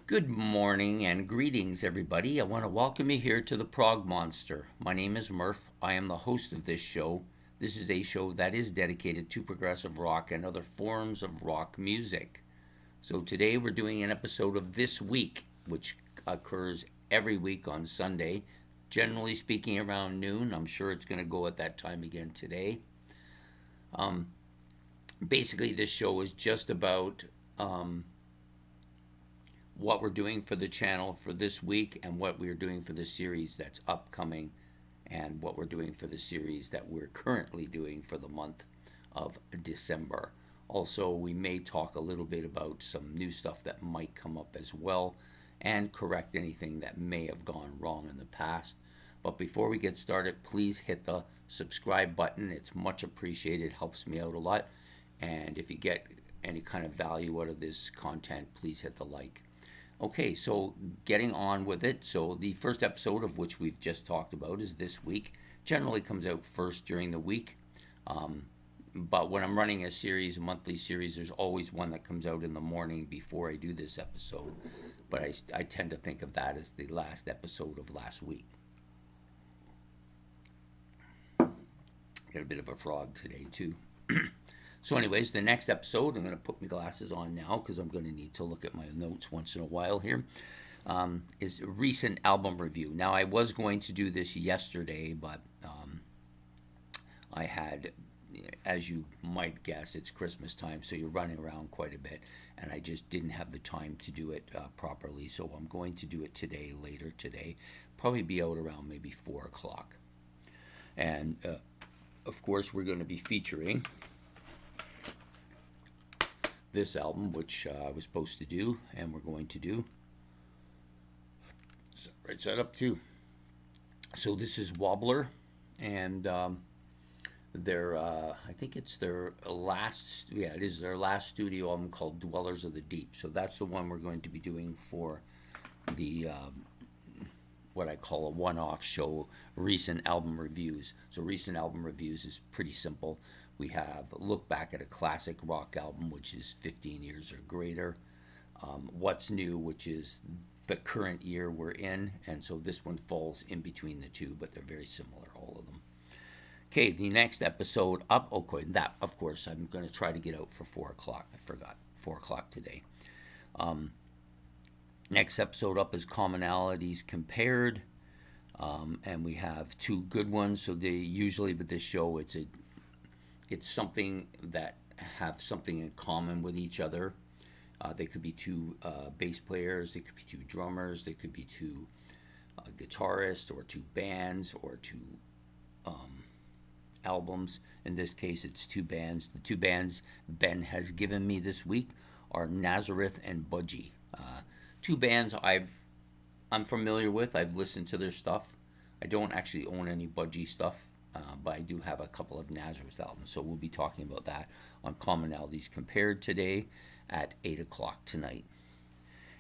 Good morning and greetings, everybody. I want to welcome you here to the Prog Monster. My name is Murph. I am the host of this show. This is a show that is dedicated to progressive rock and other forms of rock music. So today we're doing an episode of This Week, which occurs every week on Sunday, generally speaking around noon. I'm sure it's going to go at that time again today. Basically, this show is just about what we're doing for the channel for this week and what we're doing for the series that's upcoming and what we're doing for the series that we're currently doing for the month of December. Also, we may talk a little bit about some new stuff that might come up as well and correct anything that may have gone wrong in the past. But before we get started, please hit the subscribe button. It's much appreciated, it helps me out a lot. And if you get any kind of value out of this content, please hit the like. Okay, so getting on with it. So the first episode of which we've just talked about is this week. Generally comes out first during the week. But when I'm running a series, a monthly series, there's always one that comes out in the morning before I do this episode. But I tend to think of that as the last episode of last week. Got a bit of a frog today, too. So anyways, the next episode, I'm going to put my glasses on now because I'm going to need to look at my notes once in a while here, is a recent album review. Now, I was going to do this yesterday, but I had, as you might guess, it's Christmas time, so you're running around quite a bit, and I just didn't have the time to do it properly, so I'm going to do it today, later today, probably be out around maybe 4 o'clock. And, of course, we're going to be featuring this album, which I was supposed to do, and we're going to do. So, right side up too. So this is Wobbler, and their I think it's their last, yeah, it is their last studio album called Dwellers of the Deep. So that's the one we're going to be doing for the what I call a one-off show, recent album reviews. So recent album reviews is pretty simple. We have look back at a classic rock album, which is 15 years or greater. What's new, which is the current year we're in, and so this one falls in between the two, but they're very similar, all of them. Okay, the next episode up. Okay, that of course I'm going to try to get out for 4 o'clock. I forgot 4 o'clock today. Next episode up is Commonalities Compared, and we have two good ones. So they usually with this show it's something that have something in common with each other. They could be two bass players, they could be two drummers, they could be two guitarists, or two bands, or two albums. In this case, it's two bands. The two bands Ben has given me this week are Nazareth and Budgie. Two bands I'm familiar with. I've listened to their stuff. I don't actually own any Budgie stuff, but I do have a couple of Nazareth albums. So we'll be talking about that on Commonalities Compared today at 8 o'clock tonight.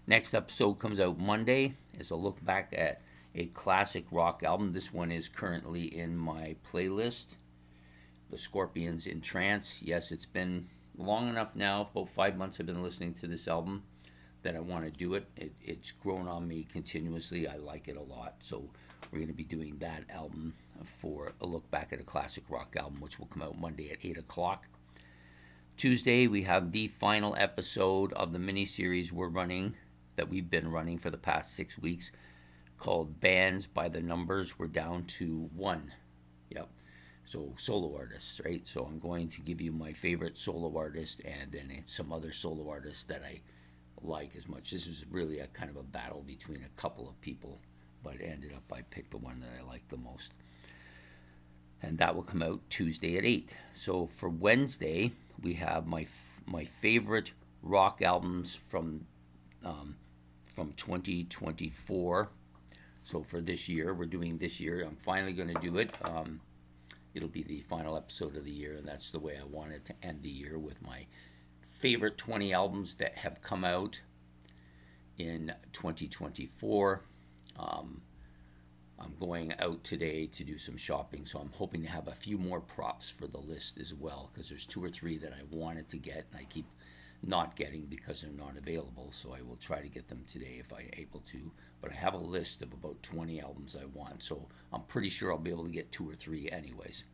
Next episode comes out Monday. Is a look back at a classic rock album. This one is currently in my playlist, The Scorpions in Trance. Yes, it's been long enough now, about 5 months I've been listening to this album, that I want to do it. It's grown on me continuously. I like it a lot. So we're going to be doing that album for a look back at a classic rock album, which will come out Monday at 8 o'clock. Tuesday, we have the final episode of the mini-series that we've been running for the past 6 weeks, called Bands by the Numbers. We're down to one. Yep. So solo artists, right? So I'm going to give you my favorite solo artist and then some other solo artists that I like as much. This was really a kind of a battle between a couple of people, but ended up I picked the one that I liked the most. And that will come out Tuesday at 8. So for Wednesday, we have my favorite rock albums from 2024. So for this year, we're doing this year. I'm finally going to do it. It'll be the final episode of the year, and that's the way I wanted to end the year, with my favorite 20 albums that have come out in 2024. I'm going out today to do some shopping, so I'm hoping to have a few more props for the list as well, because there's 2 or 3 that I wanted to get, and I keep not getting because they're not available. So I will try to get them today if I'm able to. But I have a list of about 20 albums I want, so I'm pretty sure I'll be able to get 2 or 3 anyways.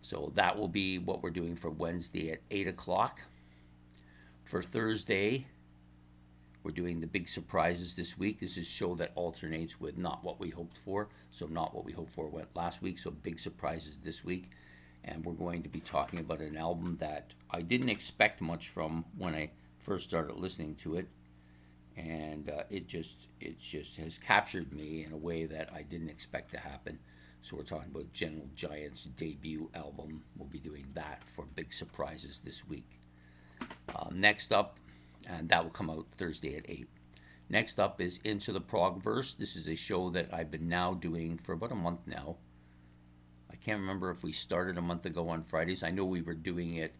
So that will be what we're doing for Wednesday at 8 o'clock. For Thursday, we're doing the big surprises this week. This is a show that alternates with Not What We Hoped For. So Not What We Hoped For went last week, so big surprises this week. And we're going to be talking about an album that I didn't expect much from when I first started listening to it. And it just has captured me in a way that I didn't expect to happen. So we're talking about Gentle Giant's debut album. We'll be doing that for big surprises this week. Next up, and that will come out Thursday at 8. Next up is Into the Progverse. This is a show that I've been now doing for about a month now. I can't remember if we started a month ago on Fridays. I know we were doing it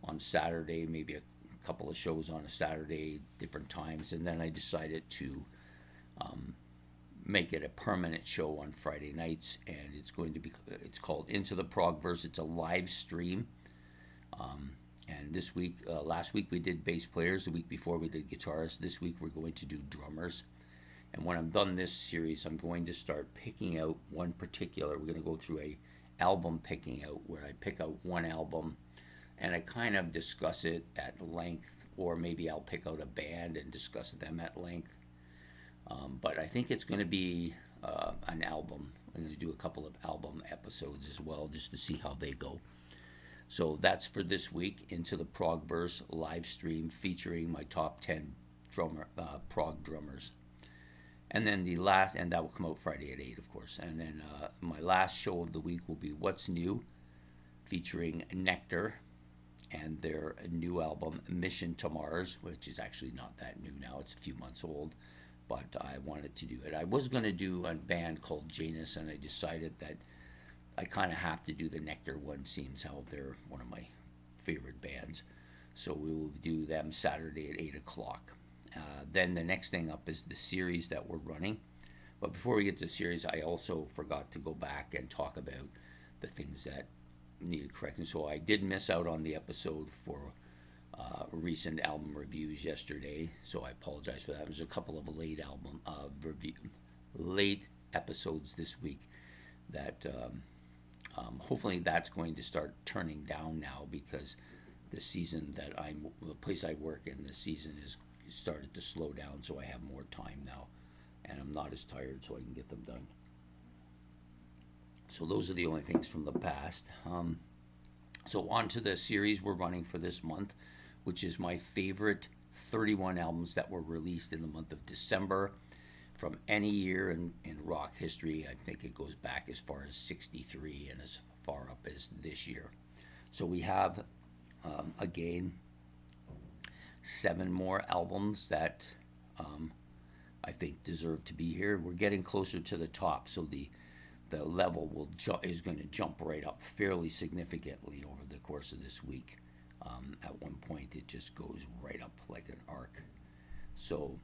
on Saturday, maybe a couple of shows on a Saturday, different times, and then I decided to make it a permanent show on Friday nights, and it's called Into the Progverse. It's a live stream. And this week, last week we did bass players. The week before we did guitarists. This week we're going to do drummers. And when I'm done this series, I'm going to start picking out one particular. We're going to go through a album picking out where I pick out one album and I kind of discuss it at length, or maybe I'll pick out a band and discuss them at length. But I think it's going to be an album. I'm going to do a couple of album episodes as well, just to see how they go. So that's for this week, Into the Progverse live stream featuring my top 10 prog drummers. And then and that will come out Friday at 8, of course. And then my last show of the week will be What's New, featuring Nectar and their new album, Mission to Mars, which is actually not that new now. It's a few months old, but I wanted to do it. I was going to do a band called Janus, and I decided that I kind of have to do the Nectar one, seems how they're one of my favorite bands. So we will do them Saturday at 8 o'clock. Then the next thing up is the series that we're running. But before we get to the series, I also forgot to go back and talk about the things that needed correcting. So I did miss out on the episode for recent album reviews yesterday. So I apologize for that. There's a couple of late episodes this week that hopefully that's going to start turning down now, because the place I work in, the season is started to slow down, so I have more time now, and I'm not as tired, so I can get them done. So those are the only things from the past. So on to the series we're running for this month, which is my favorite 31 albums that were released in the month of December from any year in rock history. I think it goes back as far as 63 and as far up as this year. So we have, again, 7 more albums that I think deserve to be here. We're getting closer to the top, so the level is going to jump right up fairly significantly over the course of this week. At one point, it just goes right up like an arc. So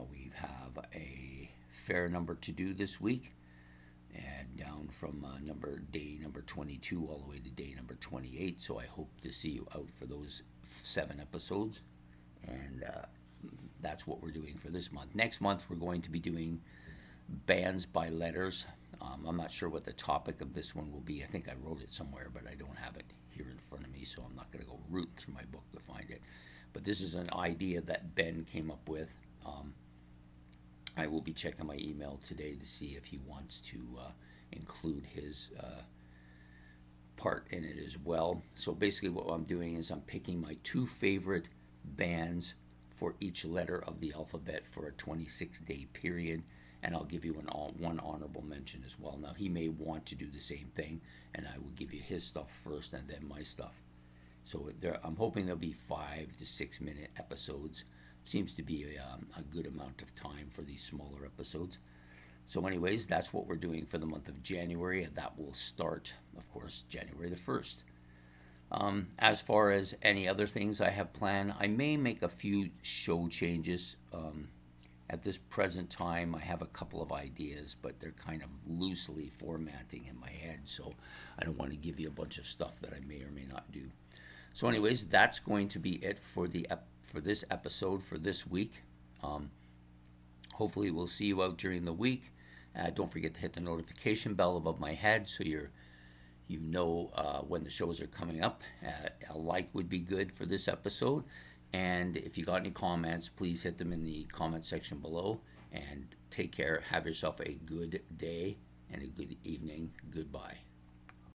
we have a fair number to do this week, and down from day number 22 all the way to day number 28. So I hope to see you out for those 7 episodes. And that's what we're doing for this month. Next month, we're going to be doing bands by letters. I'm not sure what the topic of this one will be. I think I wrote it somewhere, but I don't have it here in front of me, so I'm not going to go rooting through my book to find it. But this is an idea that Ben came up with. I will be checking my email today to see if he wants to include his part in it as well. So basically what I'm doing is I'm picking my 2 favorite bands for each letter of the alphabet for a 26-day period, and I'll give you one honorable mention as well. Now, he may want to do the same thing, and I will give you his stuff first and then my stuff. So I'm hoping there'll be 5 to 6 minute episodes. Seems to be a good amount of time for these smaller episodes. So anyways, that's what we're doing for the month of January, and that will start, of course, January the 1st. As far as any other things I have planned, I may make a few show changes. At this present time, I have a couple of ideas, but they're kind of loosely formatting in my head, so I don't want to give you a bunch of stuff that I may or may not do. So, anyways, that's going to be it for for this episode for this week. Hopefully, we'll see you out during the week. Don't forget to hit the notification bell above my head so you know when the shows are coming up. A like would be good for this episode. And if you got any comments, please hit them in the comment section below. And take care. Have yourself a good day and a good evening. Goodbye.